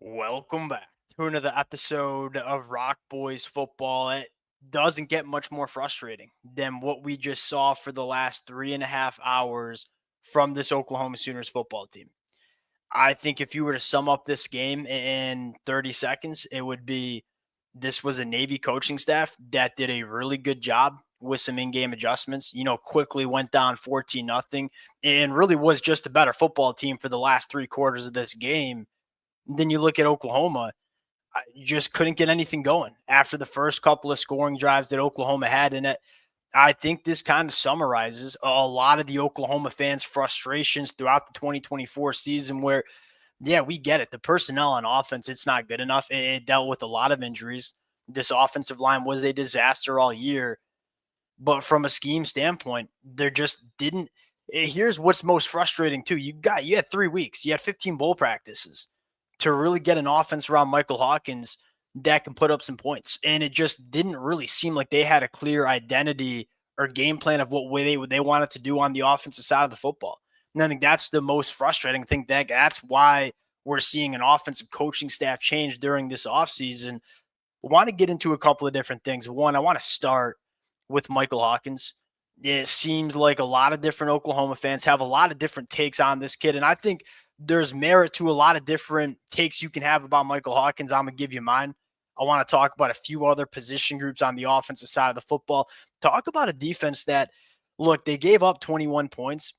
Welcome back to another episode of Rock Boys Football. It doesn't get much more frustrating than what we just saw for the last 3.5 hours from this Oklahoma Sooners football team. I think if you were to sum up this game in 30 seconds, it would be this was a Navy coaching staff that did a really good job with some in-game adjustments. Quickly went down 14 nothing and really was just a better football team for the last three quarters of this game. Then you look at Oklahoma, you just couldn't get anything going after the first couple of scoring drives that Oklahoma had in it. I think this kind of summarizes a lot of the Oklahoma fans' frustrations throughout the 2024 season where, yeah, we get it. The personnel on offense, it's not good enough. It dealt with a lot of injuries. This offensive line was a disaster all year. But from a scheme standpoint, there just didn't. Here's what's most frustrating too. You had 3 weeks. You had 15 bowl practices to really get an offense around Michael Hawkins that can put up some points. And it just didn't really seem like they had a clear identity or game plan of what way they wanted to do on the offensive side of the football. And I think that's the most frustrating thing. That's why we're seeing an offensive coaching staff change during this offseason. I want to get into a couple of different things. One, I want to start with Michael Hawkins. It seems like a lot of different Oklahoma fans have a lot of different takes on this kid. And I think there's merit to a lot of different takes you can have about Michael Hawkins. I'm going to give you mine. I want to talk about a few other position groups on the offensive side of the football. Talk about a defense that, look, they gave up 21 points,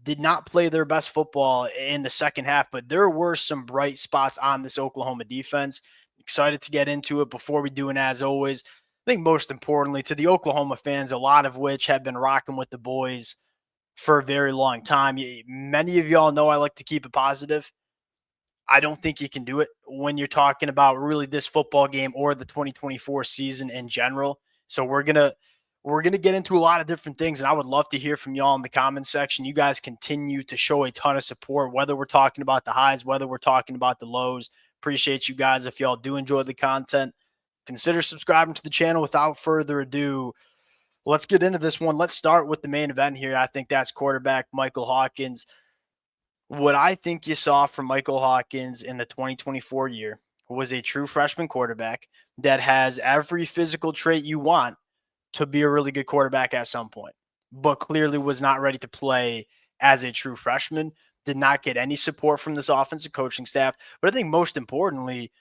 did not play their best football in the second half, but there were some bright spots on this Oklahoma defense. Excited to get into it. Before we do, and as always, I think most importantly to the Oklahoma fans, a lot of which have been rocking with the boys for a very long time. Many of y'all know I like to keep it positive. I don't think you can do it when you're talking about really this football game or the 2024 season in general. So we're gonna get into a lot of different things, and I would love to hear from y'all in the comment section. You guys continue to show a ton of support, whether we're talking about the highs, whether we're talking about the lows. Appreciate you guys. If y'all do enjoy the content, consider subscribing to the channel. Without further ado, let's get into this one. Let's start with the main event here. I think that's quarterback Michael Hawkins. What I think you saw from Michael Hawkins in the 2024 year was a true freshman quarterback that has every physical trait you want to be a really good quarterback at some point, but clearly was not ready to play as a true freshman, did not get any support from this offensive coaching staff. But I think most importantly,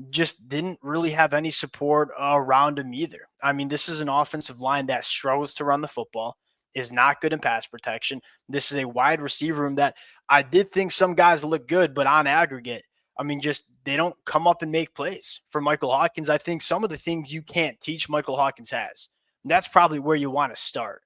just didn't really have any support around him either. I mean, this is an offensive line that struggles to run the football, is not good in pass protection. This is a wide receiver room that I did think some guys look good, but on aggregate, I mean, just they don't come up and make plays for Michael Hawkins. I think some of the things you can't teach Michael Hawkins has. And that's probably where you want to start.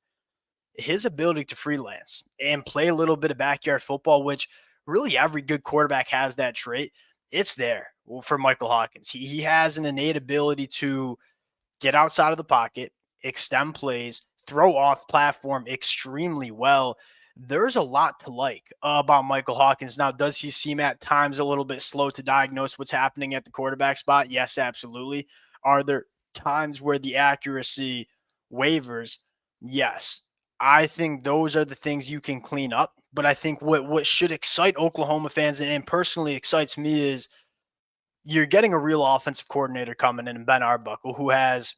His ability to freelance and play a little bit of backyard football, which really every good quarterback has that trait. It's there for Michael Hawkins. He has an innate ability to get outside of the pocket, extend plays, throw off platform extremely well. There's a lot to like about Michael Hawkins. Now, does he seem at times a little bit slow to diagnose what's happening at the quarterback spot? Yes, absolutely. Are there times where the accuracy wavers? Yes. I think those are the things you can clean up. But I think what should excite Oklahoma fans and personally excites me is you're getting a real offensive coordinator coming in Ben Arbuckle, who has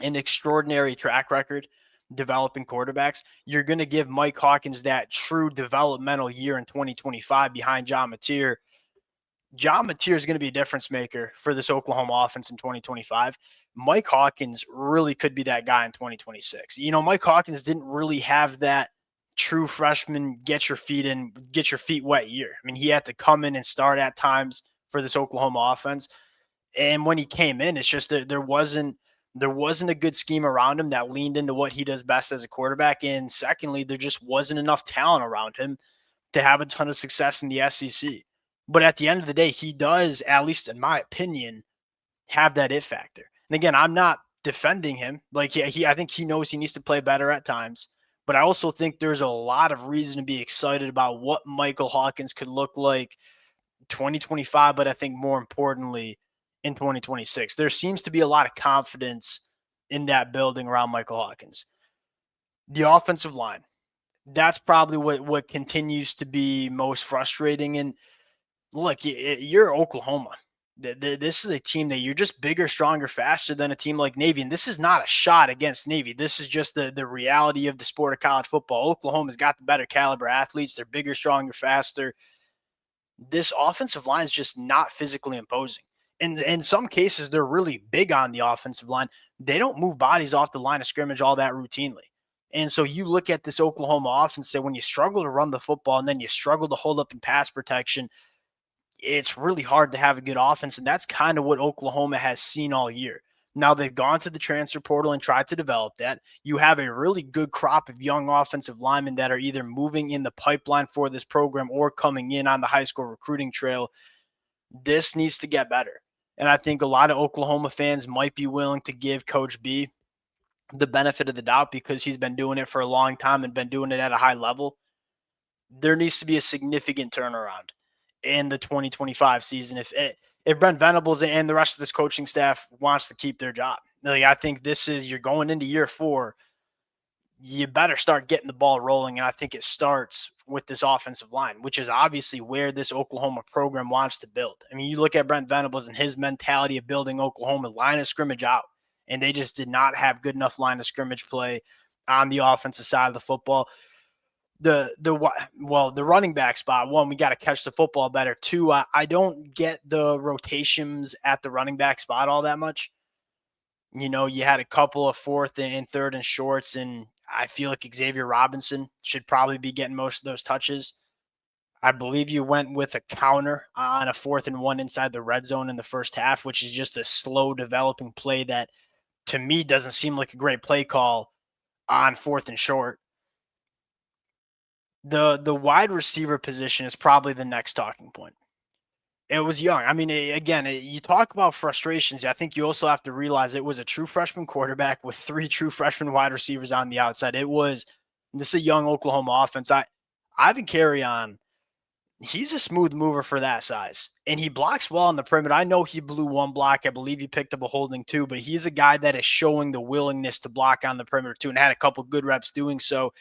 an extraordinary track record developing quarterbacks. You're going to give Mike Hawkins that true developmental year in 2025 behind John Mateer. John Mateer is going to be a difference maker for this Oklahoma offense in 2025. Mike Hawkins really could be that guy in 2026. Mike Hawkins didn't really have that true freshman get your feet in, get your feet wet year. I mean, he had to come in and start at times for this Oklahoma offense. And when he came in, it's just that there wasn't a good scheme around him that leaned into what he does best as a quarterback. And secondly, there just wasn't enough talent around him to have a ton of success in the SEC. But at the end of the day, he does, at least in my opinion, have that it factor. And again, I'm not defending him. Like I think he knows he needs to play better at times. But I also think there's a lot of reason to be excited about what Michael Hawkins could look like 2025, but I think more importantly in 2026. There seems to be a lot of confidence in that building around Michael Hawkins. The offensive line, that's probably what continues to be most frustrating. And Look, you're Oklahoma. This is a team that you're just bigger, stronger, faster than a team like Navy. And this is not a shot against Navy. This is just the reality of the sport of college football. Oklahoma's got the better caliber athletes. They're bigger, stronger, faster. This offensive line is just not physically imposing. And in some cases, they're really big on the offensive line. They don't move bodies off the line of scrimmage all that routinely. And so you look at this Oklahoma offense, and when you struggle to run the football and then you struggle to hold up in pass protection, it's really hard to have a good offense. And that's kind of what Oklahoma has seen all year. Now they've gone to the transfer portal and tried to develop that. You have a really good crop of young offensive linemen that are either moving in the pipeline for this program or coming in on the high school recruiting trail. This needs to get better. And I think a lot of Oklahoma fans might be willing to give Coach B the benefit of the doubt because he's been doing it for a long time and been doing it at a high level. There needs to be a significant turnaround in the 2025 season if Brent Venables and the rest of this coaching staff wants to keep their job. Like, I think this is, you're going into year 4. You better start getting the ball rolling. And I think it starts with this offensive line, which is obviously where this Oklahoma program wants to build. I mean, you look at Brent Venables and his mentality of building Oklahoma line of scrimmage out, and they just did not have good enough line of scrimmage play on the offensive side of the football. The running back spot, one, we got to catch the football better. Two, I don't get the rotations at the running back spot all that much. You know, you had a couple of fourth and third and shorts, and I feel like Xavier Robinson should probably be getting most of those touches. I believe you went with a counter on a 4th and 1 inside the red zone in the first half, which is just a slow developing play that to me doesn't seem like a great play call on 4th and short. The wide receiver position is probably the next talking point. It was young. I mean, again, you talk about frustrations. I think you also have to realize it was a true freshman quarterback with 3 true freshman wide receivers on the outside. This is a young Oklahoma offense. Ivan Carrion, he's a smooth mover for that size, and he blocks well on the perimeter. I know he blew one block. I believe he picked up a holding too, but he's a guy that is showing the willingness to block on the perimeter too, and had a couple good reps doing so.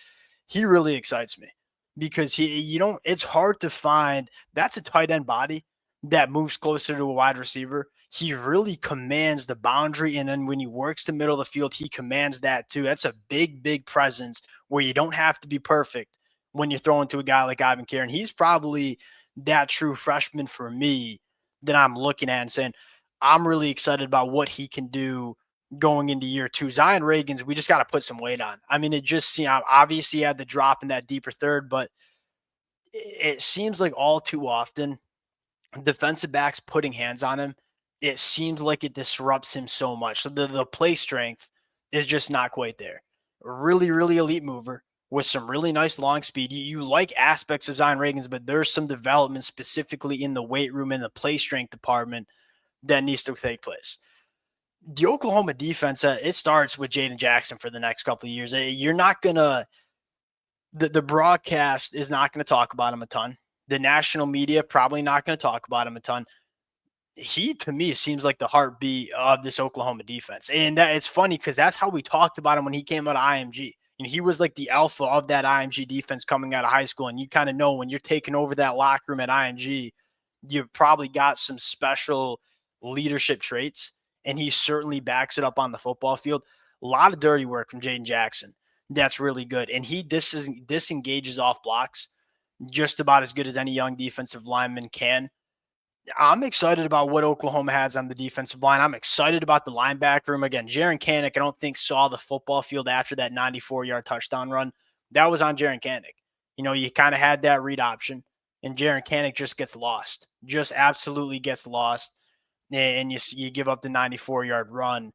He really excites me because it's hard to find. That's a tight end body that moves closer to a wide receiver. He really commands the boundary. And then when he works the middle of the field, he commands that too. That's a big, big presence where you don't have to be perfect when you're throwing to a guy like Ivan Karen. He's probably that true freshman for me that I'm looking at and saying, I'm really excited about what he can do going into year 2. Zion Reagan's, we just got to put some weight on. I mean, it just seemed, obviously he had the drop in that deeper third, but it seems like all too often defensive backs putting hands on him, it seems like it disrupts him so much. So the play strength is just not quite there. Really, really elite mover with some really nice long speed. You like aspects of Zion Reagan's, but there's some development specifically in the weight room and the play strength department that needs to take place. The Oklahoma defense, it starts with Jaden Jackson for the next couple of years. You're not going to, the broadcast is not going to talk about him a ton. The national media probably not going to talk about him a ton. He, to me, seems like the heartbeat of this Oklahoma defense. And it's funny because that's how we talked about him when he came out of IMG. And he was like the alpha of that IMG defense coming out of high school. And you kind of know when you're taking over that locker room at IMG, you've probably got some special leadership traits. And he certainly backs it up on the football field. A lot of dirty work from Jaden Jackson. That's really good. And he disengages off blocks just about as good as any young defensive lineman can. I'm excited about what Oklahoma has on the defensive line. I'm excited about the linebacker room. Again, Jaren Kanak, I don't think saw the football field after that 94-yard touchdown run. That was on Jaren Kanak. You know, you kind of had that read option, and Jaren Kanak just gets lost. Just absolutely gets lost, and you give up the 94-yard run.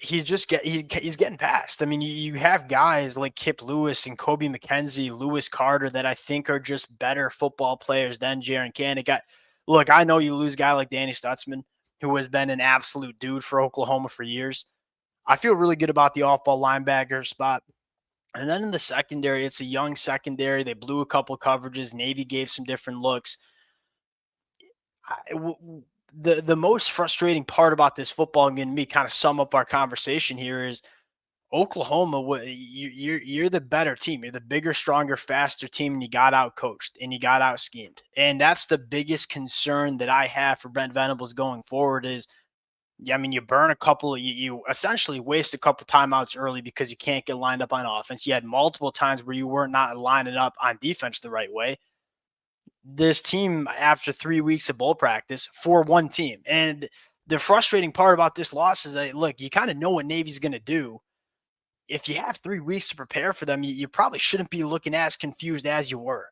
He's getting past. I mean, you have guys like Kip Lewis and Kobe McKenzie, Lewis Carter that I think are just better football players than Jaren Kanak. Look, I know you lose a guy like Danny Stutzman, who has been an absolute dude for Oklahoma for years. I feel really good about the off-ball linebacker spot. And then in the secondary, it's a young secondary. They blew a couple coverages. Navy gave some different looks. The most frustrating part about this football, and me kind of sum up our conversation here, is Oklahoma, you're the better team. You're the bigger, stronger, faster team, and you got out coached and you got out schemed. And that's the biggest concern that I have for Brent Venables going forward is, yeah, I mean, you burn a couple of you essentially waste a couple timeouts early because you can't get lined up on offense. You had multiple times where you were not lining up on defense the right way. This team, after 3 weeks of bowl practice for one team, and the frustrating part about this loss is that, look, you kind of know what Navy's going to do. If you have 3 weeks to prepare for them, you probably shouldn't be looking as confused as you were.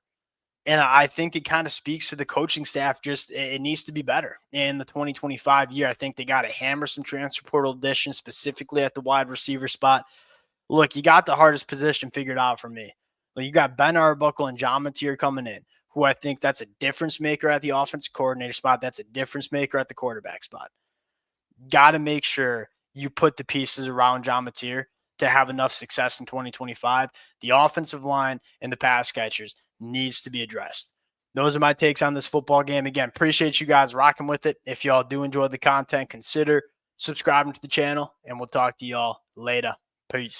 And I think it kind of speaks to the coaching staff. Just it needs to be better in the 2025 year. I think they got to hammer some transfer portal additions, specifically at the wide receiver spot. Look, you got the hardest position figured out for me. Like, you got Ben Arbuckle and John Mateer coming in, who I think that's a difference maker at the offensive coordinator spot. That's a difference maker at the quarterback spot. Got to make sure you put the pieces around John Mateer to have enough success in 2025. The offensive line and the pass catchers needs to be addressed. Those are my takes on this football game. Again, appreciate you guys rocking with it. If y'all do enjoy the content, consider subscribing to the channel, and we'll talk to y'all later. Peace.